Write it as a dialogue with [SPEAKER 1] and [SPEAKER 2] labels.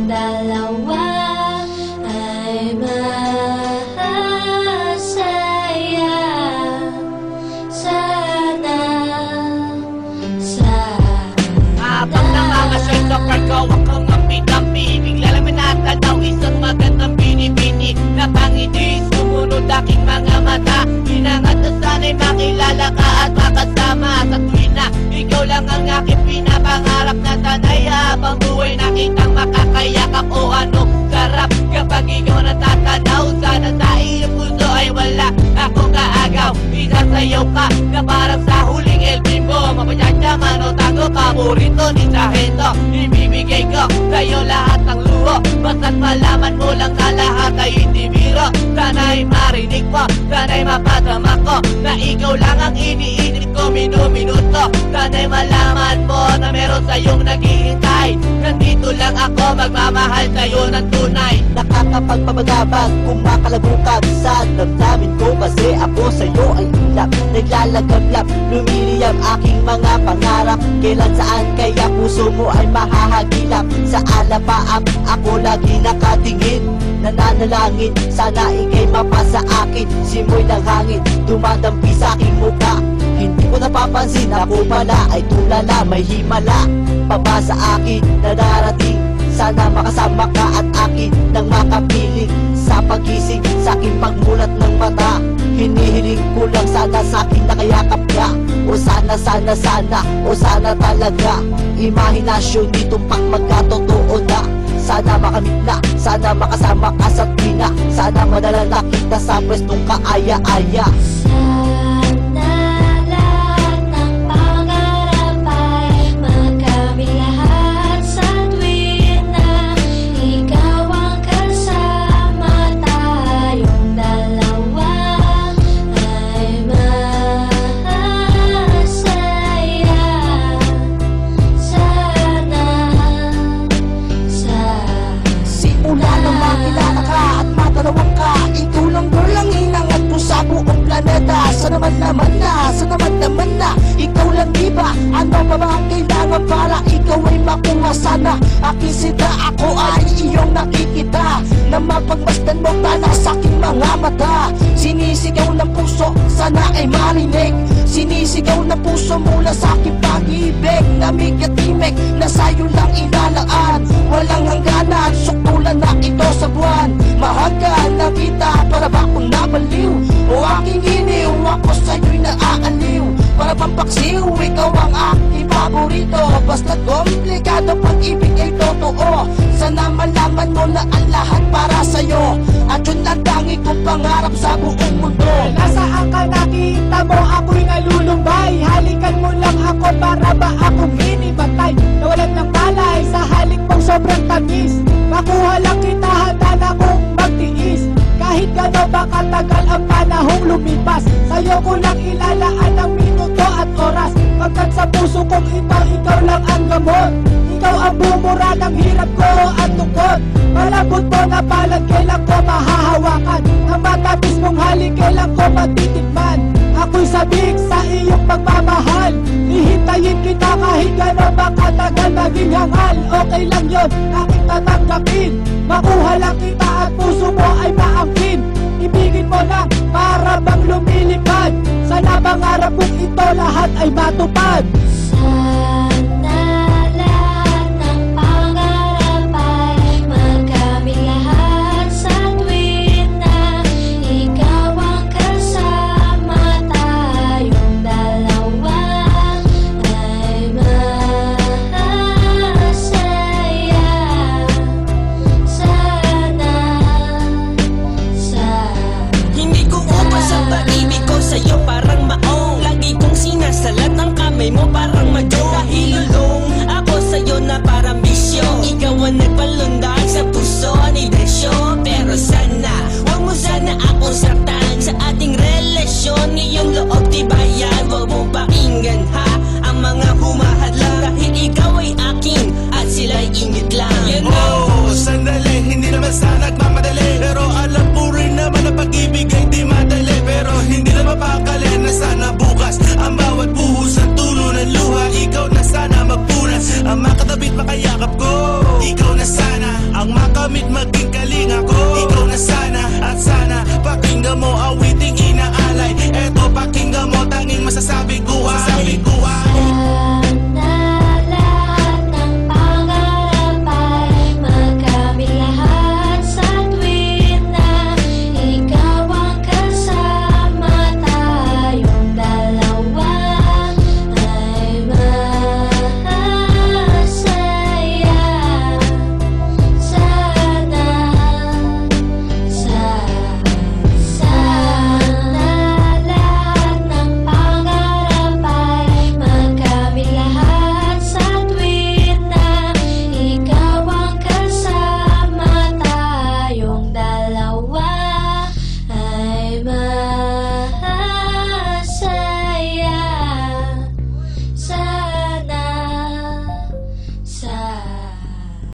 [SPEAKER 1] dalawa ay masaya. Sana
[SPEAKER 2] habang nangangasyal sa parko, akong ampi-dampi. Bigla lang minatanaw isang magandang bini-bini na pangiti, sumunod aking mga mata. Hinangat na sana'y makilala ka at makasama sa tuwin na ikaw lang ang aking pinapangarap na sanay. Habang buhay nakitang makakayakap o ano sarap kapag ikaw natatanaw. Sana sa iyong puso ay wala akong kaagaw. Isasayaw ka na parang sa huling El Bimbo. Mapachachaman o tango, paborito ni Sargento. Ibibigay ko sa'yo lahat ng luho, basta't malaman mo lang na lahat ay hindi biro. Sana'y marinig mo, sana'y mapasama ko na ikaw lang ang iniinip ko minuto. Sana'y malaman mo na meron sa'yong naghihintay. Nandito lang ako, magmamahal sa'yo ng tunay.
[SPEAKER 3] Nakakapagpabagabag, kumakalabukag sa damdamin ko. Kasi ako sa'yo ay ilap, naglalagablap, lumiliyam aking mga pangarap. Kailan saan kaya puso mo ay mahahagilap? Sa alapaap ako lagi nakatingin, nananalangin sana ikay mapasa akin. Simoy ng hangin, dumadampi sa aking mukha. Hindi ko napapansin, ako pala ay tulala, may himala pa sa akin na darating. Sana makasama ka at akin nang makapiling sa pagising, sa aking pagmulat ng mata. Hinihiling ko lang sana sa akin nakayakap ka. O sana, o sana talaga. Imahinasyon ditong pang magkatotoo na. Sana makamit na, sana makasama ka sa tuwina. Sana madala na kita sa pwestong kaaya-aya. Sana naman na, ikaw lang diba? Ano pa ba ang kailangan para ikaw ay makuha? Sana aking sida, ako ay iyong nakikita, na mapagmasdan mo tala sa aking mga mata. Sinisigaw ng puso, sana ay marinig. Sinisigaw ng puso mula sa aking pag-ibig. Namig at timig, na sa'yo lang inalaan. Walang hangganan, suktulan na ito sa buwan. Mahagkan na kita, para ba akong nabaliw? O aking iniw, ako sa'yo'y naaaliw. Para bang paksiw, ikaw ang aking paborito. Basta't komplikado, pag-ibig ay totoo. Sana malaman mo na ang lahat para sa'yo, at yun ang tangi kong pangarap sa buong mundo.
[SPEAKER 4] Nasaan ka, nakita mo ako'y nalulumbay? Halikan mo lang ako, para ba akong hinibatay? Nawalan ng palay sa halik mong sobrang tamis. Makuha lang kita, handa na kong magtiis. Kahit gano'n ba katagal ang panahong lumipas, sa'yo ko lang ilalaan ang minuto at oras. Pagkat sa puso kong ikaw lang ang gamot. Ikaw ang bumura ng hirap ko at tungkod. Malambot mo na palad, kailan ko mahahawakan. Ang matapis mong halik, kailan ko matitikman. Ako'y sabik sa iyong pagmamahal. Hihintayin kita kahit gano'n ba katagal maging hangal. Okay lang yun, aking tatanggapin. Makuha lang kita at puso mo ay maangkin. Ibigin mo lang para bang lumilipad. Sana pangarap kong ito lahat ay matupad.
[SPEAKER 1] Sana lahat ng pangarap ay magkamit lahat sa tuwin na ikaw ang kasama. Tayong dalawa ay masaya.
[SPEAKER 5] Hindi ko upas ang pag-ibig ko sa'yo, parang maong. Lagi kong sinasalat ng kamay mo, parang madyo. Dahil lulong ako sa'yo na parang bisyo. Ikaw ang nagpalundag sa puso ni desyo. Pero sana, huwag mo sana akong saktan sa ating relasyon. Iyong loob tibayan, huwag mo pakinggan ha ang mga humahadlang. Dahil ikaw ay akin at sila'y ingit lang. You know,
[SPEAKER 6] sandali, hindi naman sana nagmamadali. Pero alam ko rin naman na pag-ibig ay di madali. Pero hindi na mapakali na sana bukas ang bawat buhos ng tulo ng luha. Ikaw na sana magpunas, ang makatabit makayakap ko. Ikaw na sana kamit maging kalinga ko. Ikaw na sana at sana pakinggan mo awiting inaalay. Eto pakinggan mo tanging masasabi ko